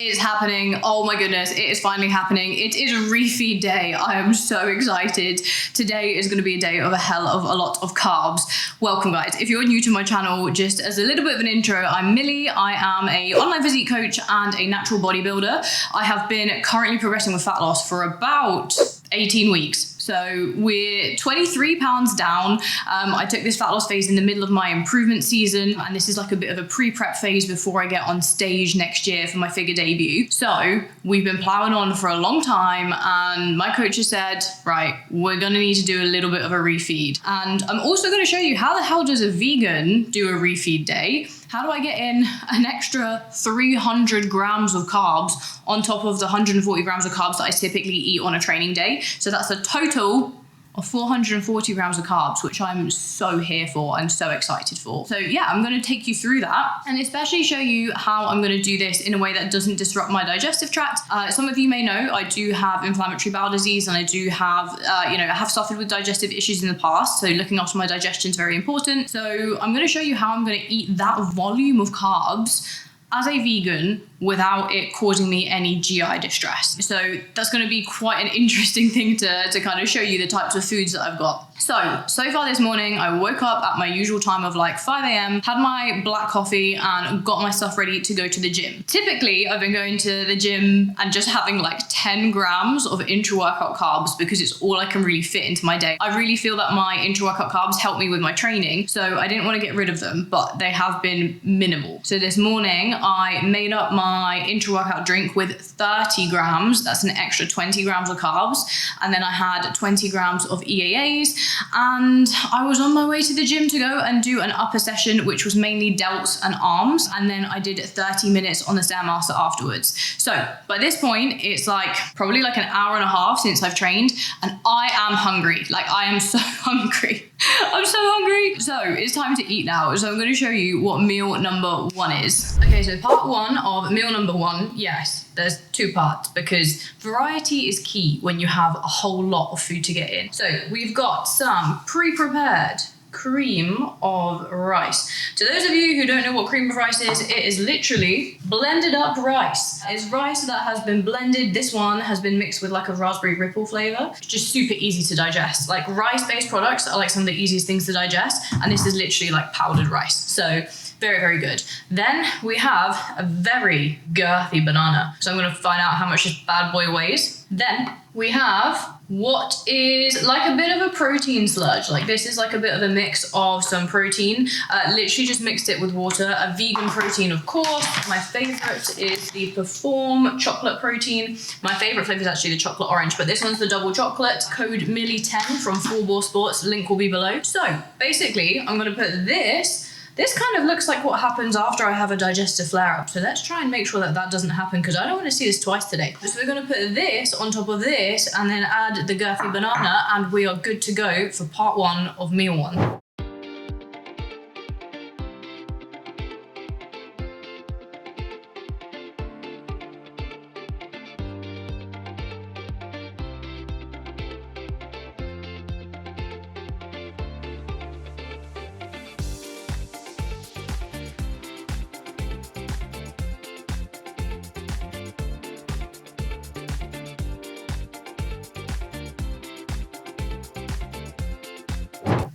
It's happening. Oh my goodness, it is finally happening. It is refeed day. I am so excited. Today is going to be a day of a hell of a lot of carbs. Welcome guys. If you're new to my channel, just as a little bit of an intro, I'm Millie. I am an online physique coach and a natural bodybuilder. I have been currently progressing with fat loss for about 18 weeks. So we're 23 pounds down. I took this fat loss phase in the middle of my improvement season, and this is like a bit of a pre-prep phase before I get on stage next year for my figure debut. So we've been plowing on for a long time, and my coach has said, right, we're gonna need to do a little bit of a refeed. And I'm also gonna show you how the hell does a vegan do a refeed day? How do I get in an extra 300 grams of carbs on top of the 140 grams of carbs that I typically eat on a training day? So that's a total of 440 grams of carbs, which I'm so here for and so excited for. So yeah, I'm gonna take you through that and especially show you how I'm gonna do this in a way that doesn't disrupt my digestive tract. Some of you may know I do have inflammatory bowel disease, and I do have, I have suffered with digestive issues in the past. So looking after my digestion is very important. So I'm gonna show you how I'm gonna eat that volume of carbs as a vegan without it causing me any GI distress. So that's gonna be quite an interesting thing to kind of show you the types of foods that I've got. So far this morning, I woke up at my usual time of like 5 a.m., had my black coffee and got my stuff ready to go to the gym. Typically, I've been going to the gym and just having like 10 grams of intra-workout carbs because it's all I can really fit into my day. I really feel that my intra-workout carbs help me with my training, so I didn't want to get rid of them, but they have been minimal. So this morning, I made up my intra-workout drink with 30 grams. That's an extra 20 grams of carbs. And then I had 20 grams of EAAs. And I was on my way to the gym to go and do an upper session, which was mainly delts and arms. And then I did 30 minutes on the Stairmaster afterwards. So by this point, it's like probably like an hour and a half since I've trained, and I am hungry. Like I am so hungry. I'm so hungry. So it's time to eat now. So I'm going to show you what meal number one is. Okay, so part one of meal number one, yes, there's two parts because variety is key when you have a whole lot of food to get in. So we've got some pre-prepared cream of rice. To those of you who don't know what cream of rice is, it is literally blended up rice. It's rice that has been blended. This one has been mixed with like a raspberry ripple flavor. It's just super easy to digest. Like rice-based products are like some of the easiest things to digest, and this is literally like powdered rice. So very, very good. Then we have a very girthy banana. So I'm gonna find out how much this bad boy weighs. Then we have what is like a bit of a protein sludge. Like this is like a bit of a mix of some protein. Literally just mixed it with water. A vegan protein, of course. My favorite is the Perform chocolate protein. My favorite flavor is actually the chocolate orange, but this one's the double chocolate. Code Millie10 from Full Bore Sports. Link will be below. So basically, I'm gonna put this. This kind of looks like what happens after I have a digestive flare-up. So let's try and make sure that that doesn't happen because I don't want to see this twice today. So we're going to put this on top of this and then add the girthy banana, and we are good to go for part one of meal one.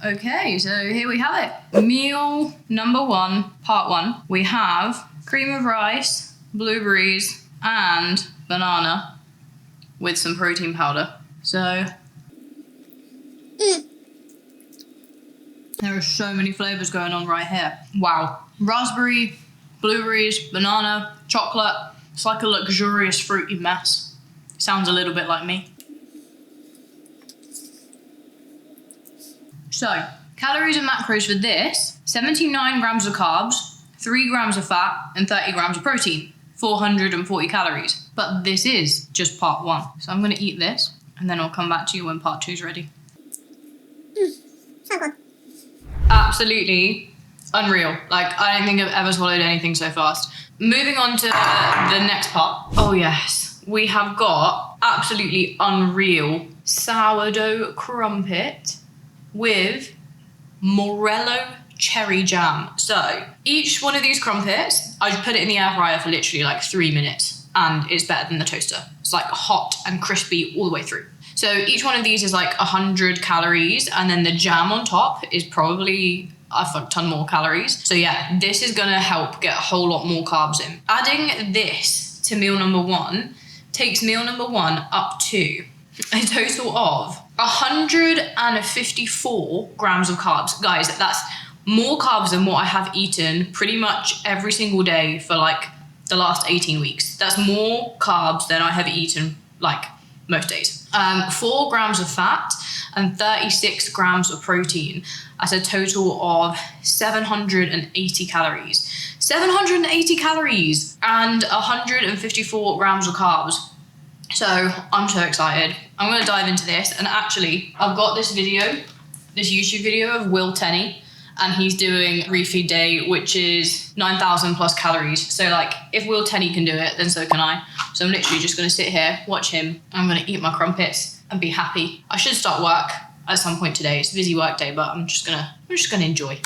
Okay, so here we have it. Meal number one, part one. We have cream of rice, blueberries, and banana with some protein powder. So there are so many flavors going on right here. Wow. Raspberry, blueberries, banana, chocolate. It's like a luxurious fruity mess. Sounds a little bit like me. So, calories and macros for this, 79 grams of carbs, 3 grams of fat, and 30 grams of protein, 440 calories. But this is just part one. So I'm gonna eat this, and then I'll come back to you when part two's ready. So good. Absolutely unreal. Like, I don't think I've ever swallowed anything so fast. Moving on to the next part. Oh yes, we have got absolutely unreal sourdough crumpet with Morello cherry jam. So each one of these crumpets, I put it in the air fryer for literally like 3 minutes. and it's better than the toaster. It's like hot and crispy all the way through. So each one of these is like 100 calories, and then the jam on top is probably a fuck ton more calories. So yeah, this is gonna help get a whole lot more carbs in. Adding this to meal number one takes meal number one up to a total of 154 grams of carbs. Guys, that's more carbs than what I have eaten pretty much every single day for like the last 18 weeks. That's more carbs than I have eaten like most days. 4 grams of fat and 36 grams of protein at a total of 780 calories. 780 calories and 154 grams of carbs. So I'm so excited. I'm gonna dive into this, and actually I've got this YouTube video of Will Tenney, and he's doing Refeed Day, which is 9,000 plus calories. So like, if Will Tenney can do it, then so can I. So I'm literally just gonna sit here, watch him. I'm gonna eat my crumpets and be happy. I should start work at some point today. It's a busy work day, but I'm just gonna enjoy.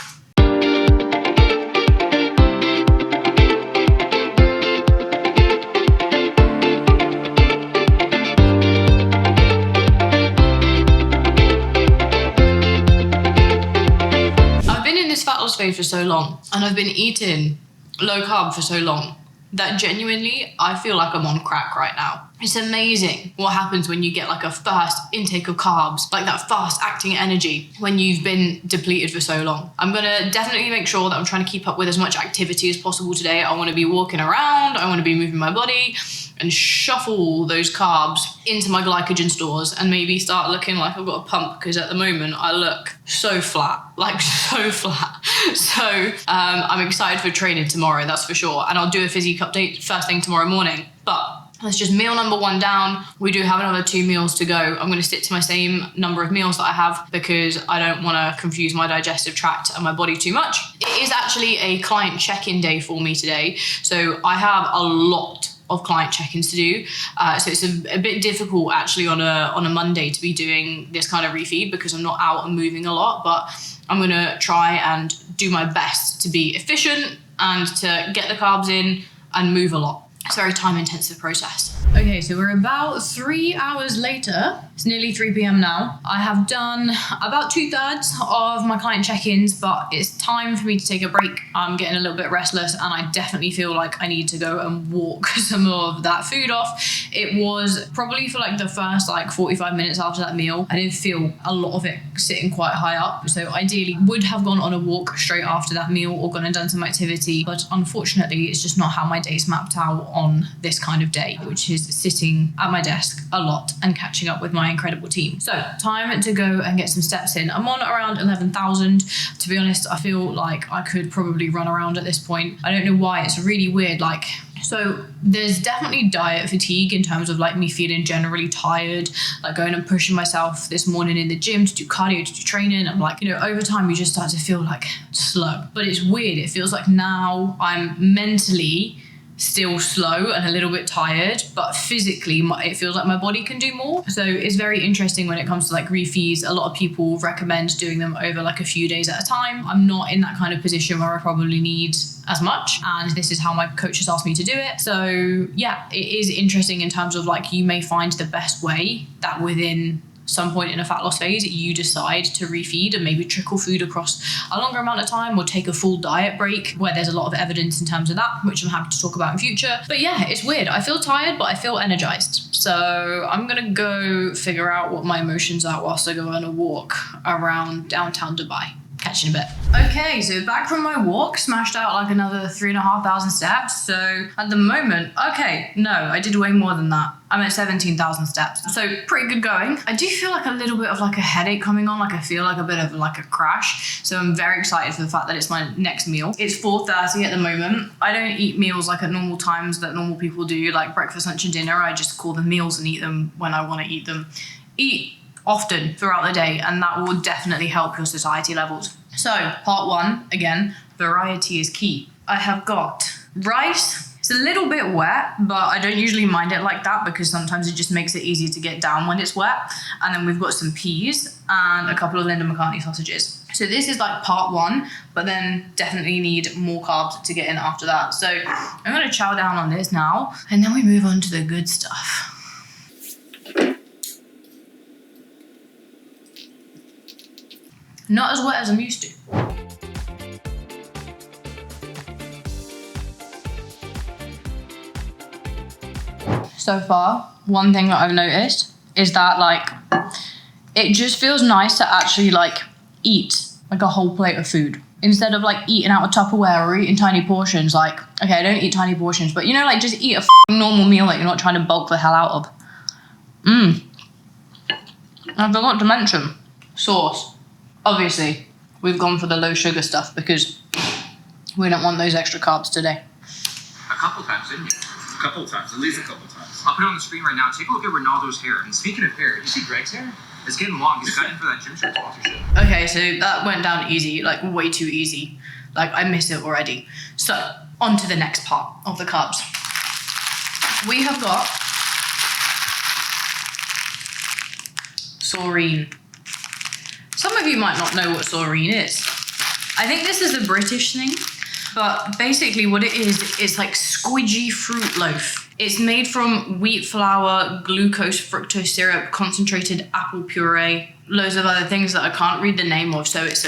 Phase for so long, and I've been eating low carb for so long that genuinely I feel like I'm on crack right now. It's amazing what happens when you get like a fast intake of carbs, like that fast acting energy when you've been depleted for so long. I'm gonna definitely make sure that I'm trying to keep up with as much activity as possible today. I want to be walking around, I want to be moving my body and shuffle those carbs into my glycogen stores and maybe start looking like I've got a pump, because at the moment I look so flat, like so flat. So I'm excited for training tomorrow, that's for sure. And I'll do a physique update first thing tomorrow morning. But that's just meal number one down. We do have another 2 meals to go. I'm going to stick to my same number of meals that I have because I don't want to confuse my digestive tract and my body too much. It is actually a client check-in day for me today. So I have a lot of client check-ins to do. So it's a bit difficult actually on a Monday to be doing this kind of refeed because I'm not out and moving a lot, but I'm going to try and do my best to be efficient and to get the carbs in and move a lot. It's a very time-intensive process. Okay, so we're about 3 hours later. It's nearly 3 p.m. now. I have done about 2/3 of my client check-ins, but it's time for me to take a break. I'm getting a little bit restless, and I definitely feel like I need to go and walk some of that food off. It was probably for like the first like 45 minutes after that meal. I did feel a lot of it sitting quite high up. So ideally would have gone on a walk straight after that meal or gone and done some activity. But unfortunately, it's just not how my day's mapped out on this kind of day, which is sitting at my desk a lot and catching up with my incredible team. So time to go and get some steps in. I'm on around 11,000. To be honest, I feel like I could probably run around at this point. I don't know why. It's really weird. So there's definitely diet fatigue in terms of like me feeling generally tired, like going and pushing myself this morning in the gym to do cardio, to do training. I'm like, over time you just start to feel like slow. But it's weird. It feels like now I'm mentally still slow and a little bit tired, but physically it feels like my body can do more. So it's very interesting when it comes to like refeeds. A lot of people recommend doing them over like a few days at a time. I'm not in that kind of position where I probably need as much, and this is how my coach has asked me to do it. So yeah, it is interesting in terms of like you may find the best way that within some point in a fat loss phase you decide to refeed and maybe trickle food across a longer amount of time or take a full diet break, where there's a lot of evidence in terms of that, which I'm happy to talk about in future. But yeah, it's weird. I feel tired, but I feel energized. So I'm gonna go figure out what my emotions are whilst I go on a walk around downtown Dubai. Catch you in a bit. Okay, so back from my walk, smashed out like another 3,500 steps. So at the moment, okay, no, I did way more than that. I'm at 17,000 steps. So pretty good going. I do feel like a little bit of like a headache coming on. Like I feel like a bit of like a crash. So I'm very excited for the fact that it's my next meal. It's 4:30 at the moment. I don't eat meals like at normal times that normal people do, like breakfast, lunch and dinner. I just call them meals and eat them when I want to eat them. Eat often throughout the day, and that will definitely help your satiety levels. So part one, again, variety is key. I have got rice. It's a little bit wet, but I don't usually mind it like that because sometimes it just makes it easier to get down when it's wet. And then we've got some peas and a couple of Linda McCartney sausages. So this is like part one, but then definitely need more carbs to get in after that. So I'm gonna chow down on this now, and then we move on to the good stuff. Not as wet as I'm used to. So far, one thing that I've noticed is that like, it just feels nice to actually like eat like a whole plate of food instead of like eating out of Tupperware or eating tiny portions. Like, okay, I don't eat tiny portions, but you know, like just eat a normal meal that you're not trying to bulk the hell out of. I forgot to mention sauce. Obviously, we've gone for the low sugar stuff because we don't want those extra carbs today. A couple times, didn't you? A couple times, at least a couple times. I'll put it on the screen right now. Take a look at Ronaldo's hair. And speaking of hair, you see Greg's hair? It's getting long. He's got in for that gym shirt sponsorship. Okay, so that went down easy, like way too easy. Like I miss it already. So on to the next part of the carbs. We have got saurine. Some of you might not know what saurine is. I think this is a British thing, but basically what it is like squidgy fruit loaf. It's made from wheat flour, glucose, fructose syrup, concentrated apple puree, loads of other things that I can't read the name of, so it's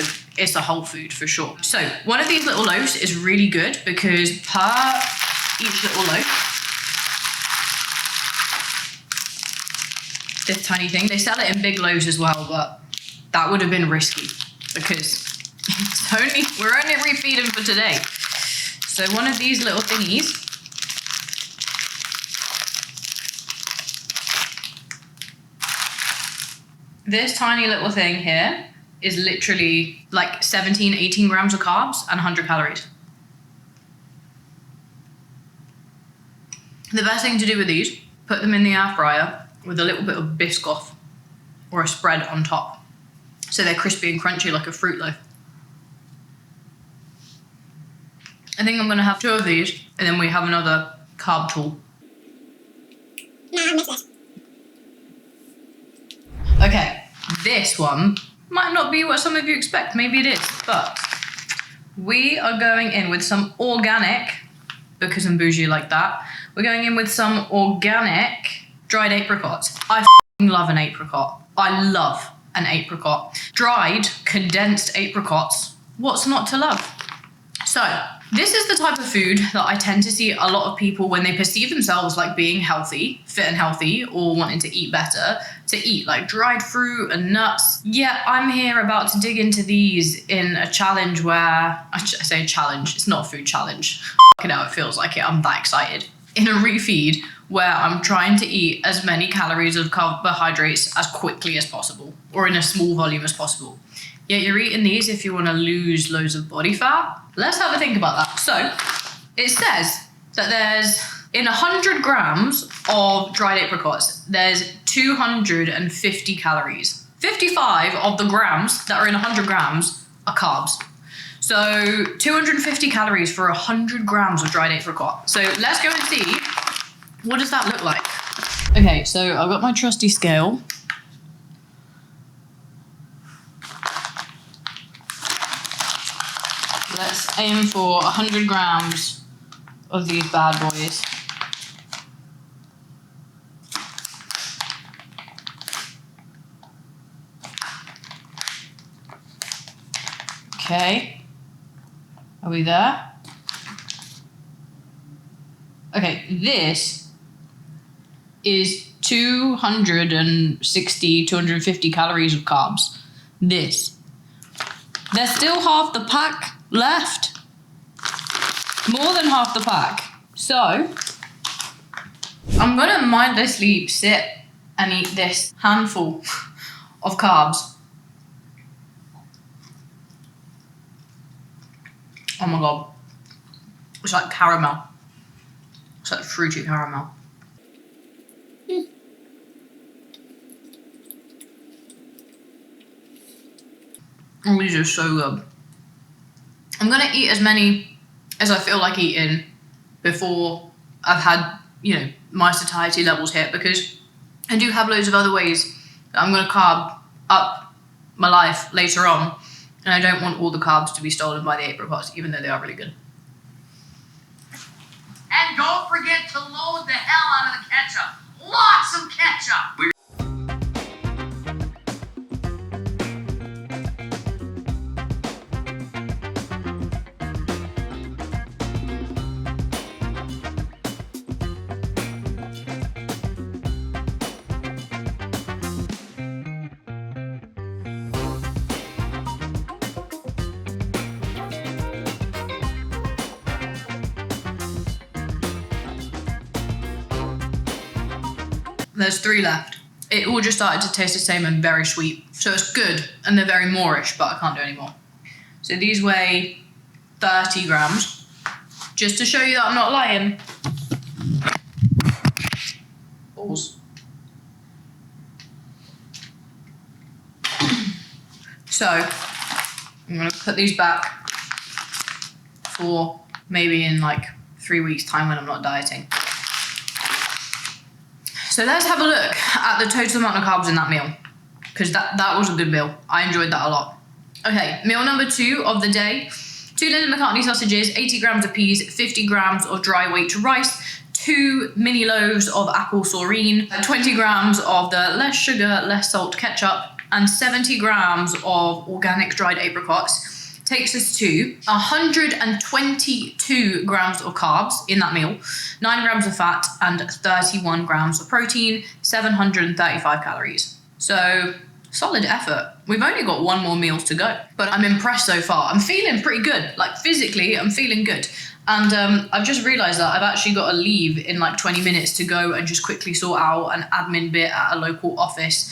a whole food for sure. So one of these little loaves is really good because per each little loaf, this tiny thing, they sell it in big loaves as well, but that would have been risky because we're only refeeding for today. So one of these little thingies, this tiny little thing here is literally like 17, 18 grams of carbs and 100 calories. The best thing to do with these, put them in the air fryer with a little bit of Biscoff or a spread on top. So they're crispy and crunchy like a fruit loaf. I think I'm gonna have 2 of these and then we have another carb tool. Okay, this one might not be what some of you expect, maybe it is, but we are going in with some organic, because I'm bougie like that, we're going in with some organic dried apricots. I love an apricot. I love an apricot. Dried, condensed apricots, what's not to love? So, this is the type of food that I tend to see a lot of people when they perceive themselves like being healthy, fit and healthy, or wanting to eat better, to eat like dried fruit and nuts. Yeah, I'm here about to dig into these in a challenge where, I say challenge, it's not a food challenge. Fucking hell, it feels like it, I'm that excited. In a refeed where I'm trying to eat as many calories of carbohydrates as quickly as possible, or in a small volume as possible. Yet you're eating these if you want to lose loads of body fat. Let's have a think about that. So it says that there's, in 100 grams of dried apricots, there's 250 calories. 55 of the grams that are in 100 grams are carbs. So 250 calories for 100 grams of dried apricot. So let's go and see, what does that look like? Okay, so I've got my trusty scale. Let's aim for 100 grams of these bad boys. Okay. Are we there? Okay, this is 260, 250 calories of carbs. This. There's still half the pack left. More than half the pack. So, I'm gonna mindlessly sit and eat this handful of carbs. Oh my god. It's like caramel. It's like fruity caramel. Oh, these are so good. I'm gonna eat as many as I feel like eating before I've had, you know, my satiety levels hit, because I do have loads of other ways that I'm gonna carb up my life later on. And I don't want all the carbs to be stolen by the apricots, even though they are really good. And don't forget to load the hell out of the ketchup. Lots of ketchup. There's 3 left. It all just started to taste the same and very sweet. So it's good, and they're very Moorish, but I can't do any more. So these weigh 30 grams. Just to show you that I'm not lying. Balls. So I'm gonna put these back for maybe in like 3 weeks' time when I'm not dieting. So let's have a look at the total amount of carbs in that meal, because that was a good meal. I enjoyed that a lot. Okay, meal number 2 of the day. 2 Linda McCartney sausages, 80 grams of peas, 50 grams of dry wheat rice, 2 mini loaves of apple saurine, 20 grams of the less sugar, less salt ketchup, and 70 grams of organic dried apricots. Takes us to 122 grams of carbs in that meal, 9 grams of fat, and 31 grams of protein, 735 calories. So, solid effort. We've only got 1 more meal to go, but I'm impressed so far. I'm feeling pretty good. Like, physically, I'm feeling good. And I've just realised that I've actually got to leave in like 20 minutes to go and just quickly sort out an admin bit at a local office,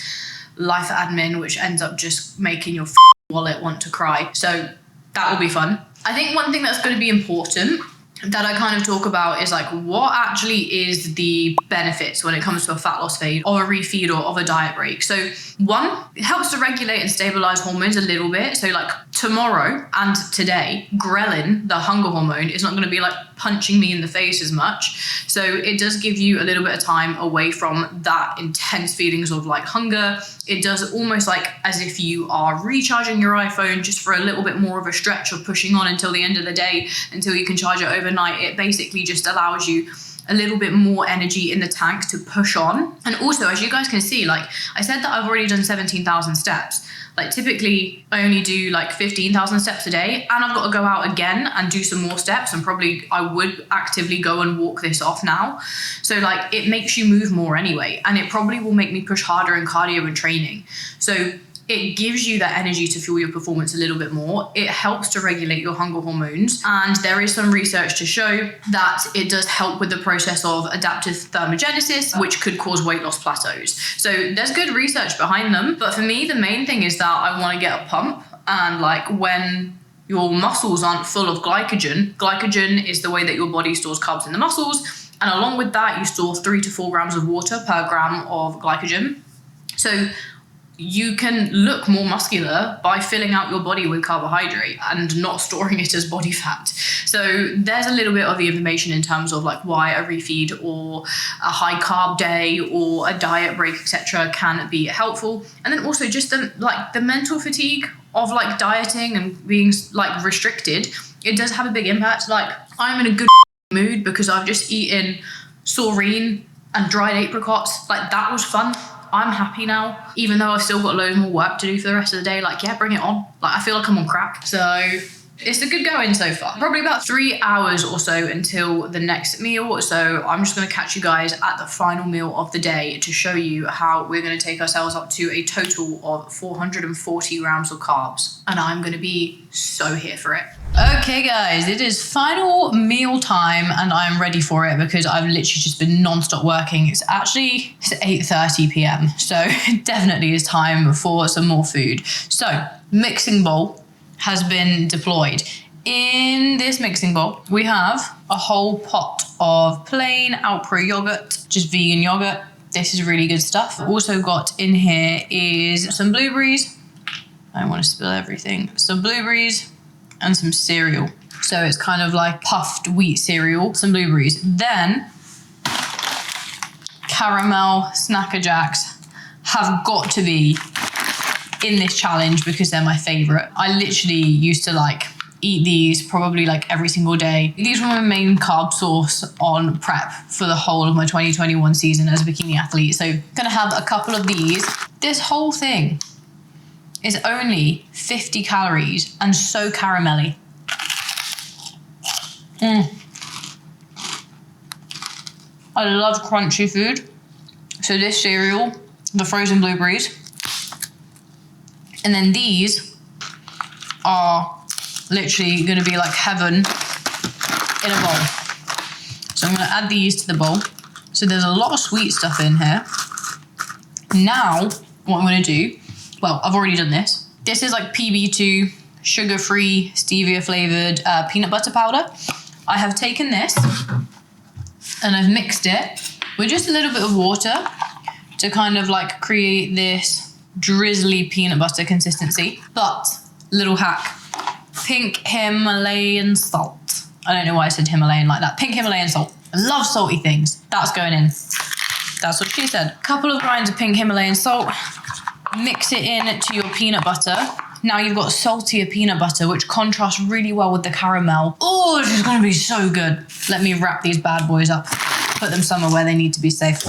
life admin, which ends up just making your wallet want to cry. So that will be fun. I think one thing that's going to be important that I kind of talk about is like what actually is the benefits when it comes to a fat loss phase or a refeed or of a diet break. So 1, it helps to regulate and stabilize hormones a little bit. So like tomorrow and today, ghrelin, the hunger hormone, is not going to be like punching me in the face as much. So it does give you a little bit of time away from that intense feelings of like hunger. It does almost like as if you are recharging your iPhone just for a little bit more of a stretch of pushing on until the end of the day, until you can charge it overnight. It basically just allows you a little bit more energy in the tank to push on. And also, as you guys can see, like I said that I've already done 17,000 steps. Like typically I only do like 15,000 steps a day, and I've got to go out again and do some more steps, and probably I would actively go and walk this off now. So like it makes you move more anyway, and it probably will make me push harder in cardio and training. So it gives you that energy to fuel your performance a little bit more. It helps to regulate your hunger hormones. And there is some research to show that it does help with the process of adaptive thermogenesis, which could cause weight loss plateaus. So there's good research behind them. But for me, the main thing is that I want to get a pump. And like when your muscles aren't full of glycogen is the way that your body stores carbs in the muscles. And along with that, you store 3 to 4 grams of water per gram of glycogen. So you can look more muscular by filling out your body with carbohydrate and not storing it as body fat. So there's a little bit of the information in terms of like why a refeed or a high carb day or a diet break, etc., can be helpful. And then also just the mental fatigue of like dieting and being like restricted, it does have a big impact. Like I'm in a good mood because I've just eaten saurine and dried apricots. Like that was fun. I'm happy now, even though I've still got loads more work to do for the rest of the day. Like, yeah, bring it on. Like, I feel like I'm on crack. So it's a good going so far. Probably about 3 hours or so until the next meal. So I'm just going to catch you guys at the final meal of the day to show you how we're going to take ourselves up to a total of 440 grams of carbs. And I'm going to be so here for it. Okay guys, it is final meal time and I'm ready for it because I've literally just been non-stop working. It's 8:30 p.m. So it definitely is time for some more food. So mixing bowl has been deployed. In this mixing bowl, we have a whole pot of plain Alpro yogurt, just vegan yogurt. This is really good stuff. Also got in here is some blueberries. I don't want to spill everything. Some blueberries and some cereal. So it's kind of like puffed wheat cereal, some blueberries. Then caramel Snacker Jacks have got to be in this challenge because they're my favorite. I literally used to like eat these probably like every single day. These were my main carb source on prep for the whole of my 2021 season as a bikini athlete. So gonna have a couple of these. This whole thing is only 50 calories and so caramelly. I love crunchy food. So this cereal, the frozen blueberries, and then these are literally gonna be like heaven in a bowl. So I'm gonna add these to the bowl. So there's a lot of sweet stuff in here. Now, what I'm gonna do, well, I've already done this. This is like PB2, sugar-free, stevia-flavored peanut butter powder. I have taken this and I've mixed it with just a little bit of water to kind of like create this drizzly peanut butter consistency. But, little hack, pink Himalayan salt. I don't know why I said Himalayan like that. Pink Himalayan salt. I love salty things. That's going in. That's what she said. Couple of grinds of pink Himalayan salt. Mix it in to your peanut butter. Now you've got saltier peanut butter, which contrasts really well with the caramel. Oh, this is gonna be so good. Let me wrap these bad boys up. Put them somewhere where they need to be safe.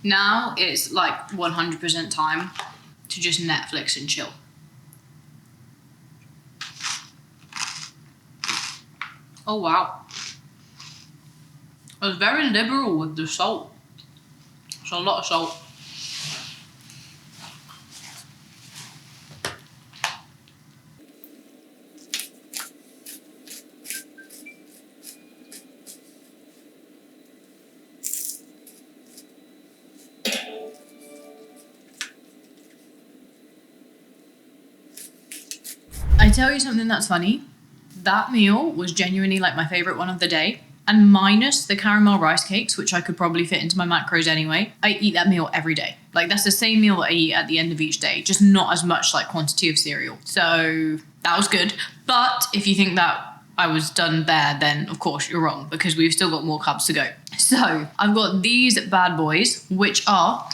Now it's like 100% time to just Netflix and chill. Oh wow. I was very liberal with the salt. It's a lot of salt. I tell you something that's funny. That meal was genuinely like my favorite one of the day, and minus the caramel rice cakes, which I could probably fit into my macros anyway. I eat that meal every day. Like that's the same meal that I eat at the end of each day, just not as much like quantity of cereal. So that was good. But if you think that I was done there, then of course you're wrong because we've still got more carbs to go. So I've got these bad boys, which are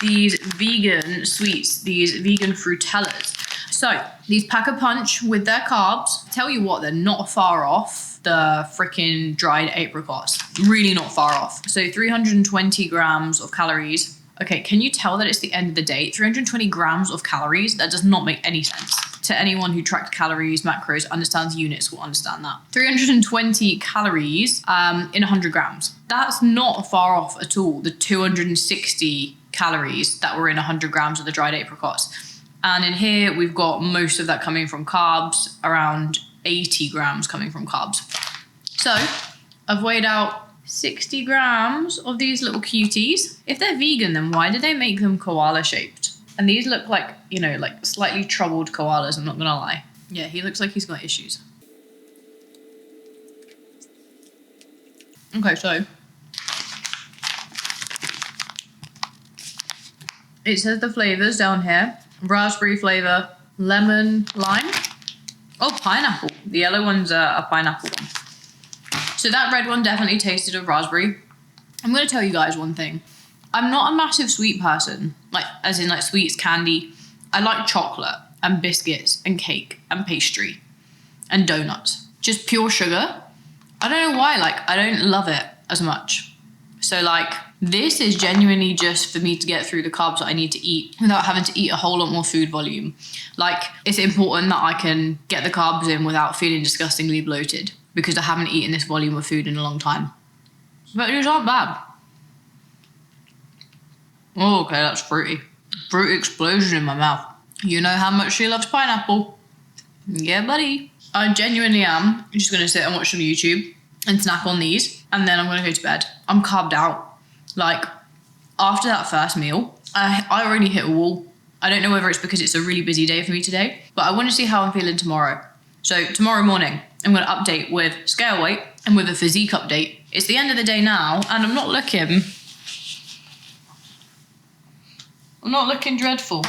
these vegan sweets, these vegan fruitellas. So these pack a punch with their carbs. Tell you what, they're not far off the freaking dried apricots. Really not far off. So 320 grams of calories. Okay, can you tell that it's the end of the day? 320 grams of calories? That does not make any sense. To anyone who tracked calories, macros, understands units will understand that. 320 calories in 100 grams. That's not far off at all. The 260 calories that were in 100 grams of the dried apricots. And in here, we've got most of that coming from carbs, around 80 grams coming from carbs. So I've weighed out 60 grams of these little cuties. If they're vegan, then why did they make them koala shaped? And these look like, you know, like slightly troubled koalas, I'm not gonna lie. Yeah, he looks like he's got issues. Okay, so it says the flavors down here. Raspberry flavor, lemon, lime. Oh, pineapple. The yellow one's a pineapple one. So that red one definitely tasted of raspberry. I'm going to tell you guys one thing. I'm not a massive sweet person, like as in like sweets, candy. I like chocolate and biscuits and cake and pastry and donuts. Just pure sugar. I don't know why, like I don't love it as much. So like this is genuinely just for me to get through the carbs that I need to eat without having to eat a whole lot more food volume. Like it's important that I can get the carbs in without feeling disgustingly bloated because I haven't eaten this volume of food in a long time. But it's not bad. Oh, okay, that's fruity. Fruit explosion in my mouth. You know how much she loves pineapple. Yeah, buddy. I genuinely am just going to sit and watch some YouTube and snack on these, and then I'm going to go to bed. I'm carved out. Like, after that first meal, I already hit a wall. I don't know whether it's because it's a really busy day for me today, but I want to see how I'm feeling tomorrow. So tomorrow morning, I'm going to update with scale weight and with a physique update. It's the end of the day now, and I'm not looking dreadful.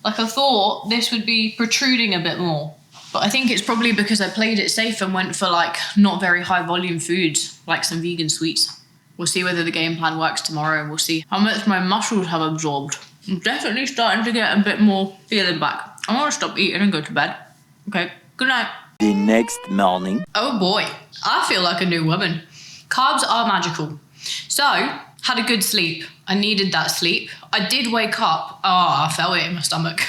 Like I thought this would be protruding a bit more. But I think it's probably because I played it safe and went for like not very high volume foods, like some vegan sweets. We'll see whether the game plan works tomorrow and we'll see how much my muscles have absorbed. I'm definitely starting to get a bit more feeling back. I want to stop eating and go to bed. Okay, good night. The next morning. Oh boy, I feel like a new woman. Carbs are magical. So, had a good sleep. I needed that sleep. I did wake up. Oh, I felt it in my stomach.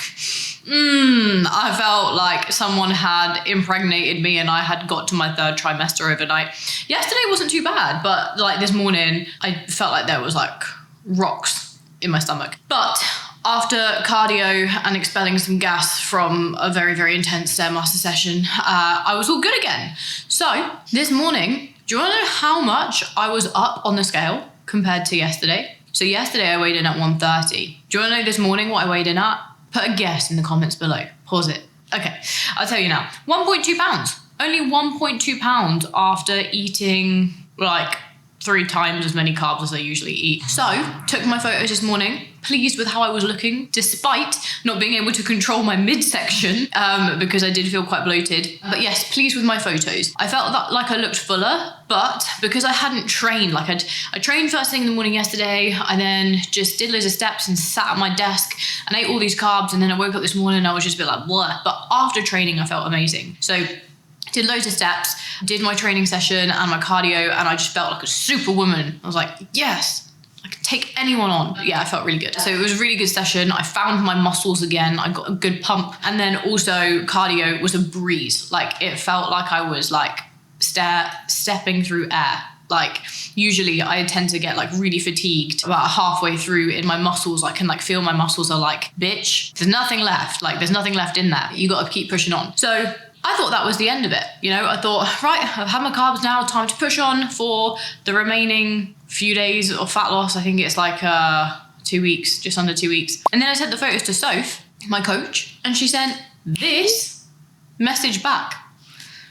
I felt like someone had impregnated me and I had got to my 3rd trimester overnight. Yesterday wasn't too bad, but like this morning, I felt like there was like rocks in my stomach. But after cardio and expelling some gas from a very, very intense Stairmaster session, I was all good again. So this morning, do you want to know how much I was up on the scale compared to yesterday? So yesterday I weighed in at 130. Do you want to know this morning what I weighed in at? Put a guess in the comments below. Pause it. Okay, I'll tell you now. 1.2 pounds. Only 1.2 pounds after eating like 3 times as many carbs as I usually eat. So, took my photos this morning. Pleased with how I was looking, despite not being able to control my midsection because I did feel quite bloated. But yes, pleased with my photos. I felt that like I looked fuller, but because I hadn't trained, like I trained first thing in the morning yesterday, I then just did loads of steps and sat at my desk and ate all these carbs, and then I woke up this morning and I was just a bit like, what? But after training, I felt amazing. So, did loads of steps, did my training session and my cardio, and I just felt like a superwoman. I was like, yes, I could take anyone on. Yeah, I felt really good. So it was a really good session. I found my muscles again. I got a good pump. And then also cardio was a breeze. Like it felt like I was like stepping through air. Like usually I tend to get like really fatigued about halfway through in my muscles. I can like feel my muscles are like, bitch, there's nothing left. Like there's nothing left in there. You got to keep pushing on. So I thought that was the end of it. You know, I thought, right, I've had my carbs now, time to push on for the remaining few days of fat loss. I think it's like 2 weeks, just under 2 weeks. And then I sent the photos to Soph, my coach, and she sent this message back.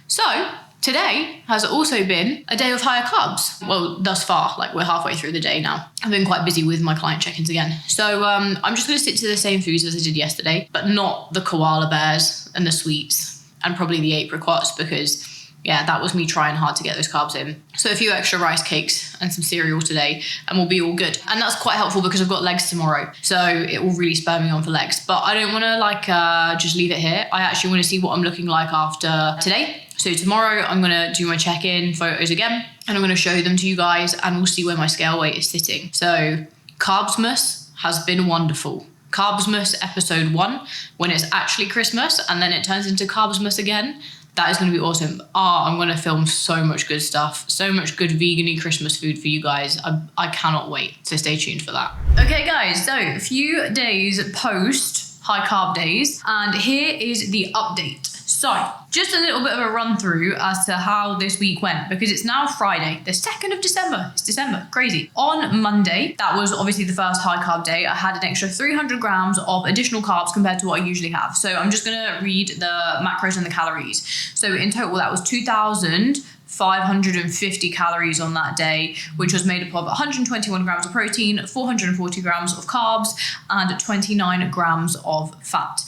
So today has also been a day of higher carbs. Well, thus far, like we're halfway through the day now. I've been quite busy with my client check-ins again. So I'm just gonna stick to the same foods as I did yesterday, but not the koala bears and the sweets and probably the apricots because yeah, that was me trying hard to get those carbs in. So a few extra rice cakes and some cereal today and we'll be all good. And that's quite helpful because I've got legs tomorrow. So it will really spur me on for legs. But I don't wanna like just leave it here. I actually wanna see what I'm looking like after today. So tomorrow I'm gonna do my check-in photos again and I'm gonna show them to you guys and we'll see where my scale weight is sitting. So Carbsmas has been wonderful. Carbsmas episode 1 when it's actually Christmas and then it turns into Carbsmas again. That is going to be awesome. I'm going to film so much good stuff, so much good vegan-y Christmas food for you guys. I cannot wait, so stay tuned for that. Okay guys, so a few days post high carb days and here is the update. So just a little bit of a run through as to how this week went because it's now Friday, the 2nd of December. It's December, crazy. On Monday, that was obviously the first high carb day. I had an extra 300 grams of additional carbs compared to what I usually have. So I'm just gonna read the macros and the calories. So in total, that was 2,550 calories on that day, which was made up of 121 grams of protein, 440 grams of carbs, and 29 grams of fat.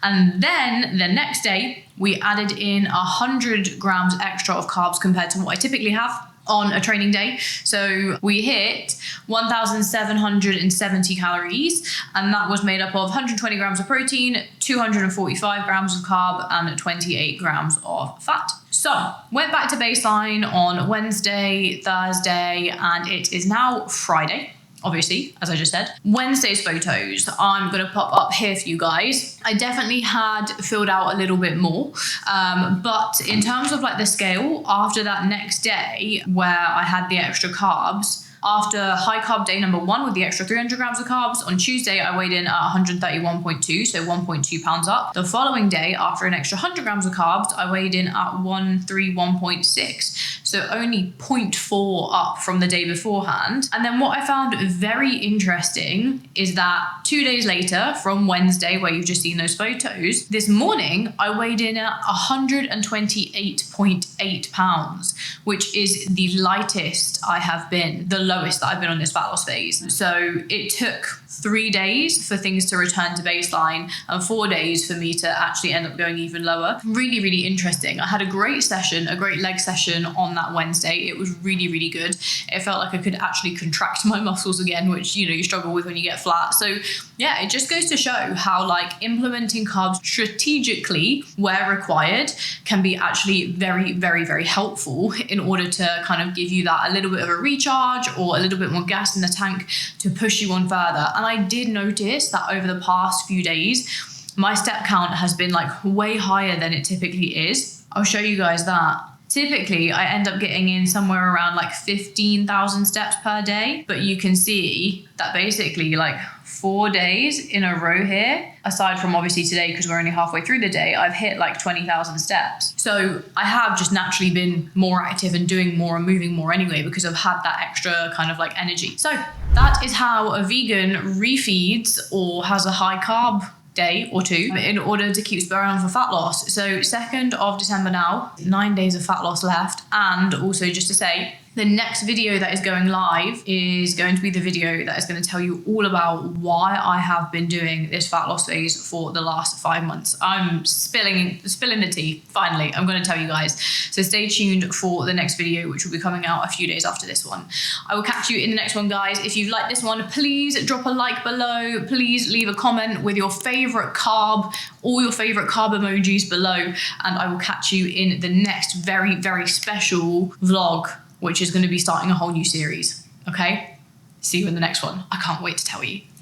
And then the next day, we added in 100 grams extra of carbs compared to what I typically have on a training day. So we hit 1,770 calories, and that was made up of 120 grams of protein, 245 grams of carb, and 28 grams of fat. So went back to baseline on Wednesday, Thursday, and it is now Friday. Obviously, as I just said. Wednesday's photos, I'm gonna pop up here for you guys. I definitely had filled out a little bit more, but in terms of like the scale, after that next day where I had the extra carbs, after high carb day number 1 with the extra 300 grams of carbs, on Tuesday I weighed in at 131.2, so 1.2 pounds up. The following day, after an extra 100 grams of carbs, I weighed in at 131.6, so only 0.4 up from the day beforehand. And then what I found very interesting is that 2 days later, from Wednesday, where you've just seen those photos, this morning I weighed in at 128.8 pounds, which is the lightest I have been, the lowest that I've been on this fat loss phase. So it took 3 days for things to return to baseline and 4 days for me to actually end up going even lower. Really, really interesting. I had a great session, a great leg session on that Wednesday. It was really, really good. It felt like I could actually contract my muscles again, which, you know, you struggle with when you get flat. So yeah, it just goes to show how like implementing carbs strategically where required can be actually very, very, very helpful in order to kind of give you that a little bit of a recharge or a little bit more gas in the tank to push you on further. And I did notice that over the past few days, my step count has been like way higher than it typically is. I'll show you guys that. Typically, I end up getting in somewhere around like 15,000 steps per day, but you can see that basically like 4 days in a row here, aside from obviously today because we're only halfway through the day, I've hit like 20,000 steps. So I have just naturally been more active and doing more and moving more anyway because I've had that extra kind of like energy. So that is how a vegan refeeds or has a high carb day or two in order to keep spurring on for fat loss. So 2nd of December now, 9 days of fat loss left. And also just to say, the next video that is going live is going to be the video that is going to tell you all about why I have been doing this fat loss phase for the last 5 months. I'm spilling the tea, finally. I'm going to tell you guys. So stay tuned for the next video, which will be coming out a few days after this one. I will catch you in the next one, guys. If you've liked this one, please drop a like below. Please leave a comment with your favorite carb, all your favorite carb emojis below. And I will catch you in the next very, very special vlog, which is going to be starting a whole new series. Okay? See you in the next one. I can't wait to tell you.